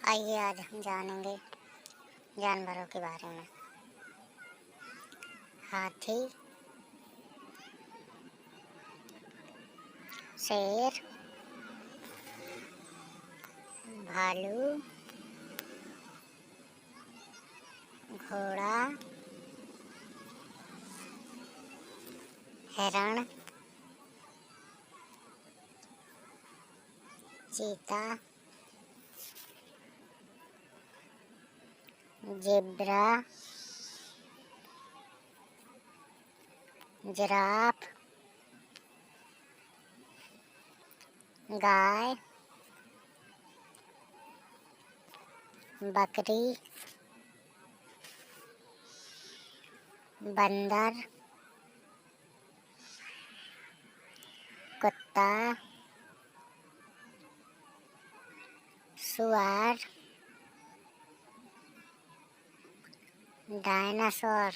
आइए आज हम जानेंगे जानवरों के बारे में। हाथी, शेर, भालू, घोड़ा, हिरण, चीता, ज़ेब्रा, जिराफ, गाय, बकरी, बंदर, कुत्ता, सुअर, डायनासोर।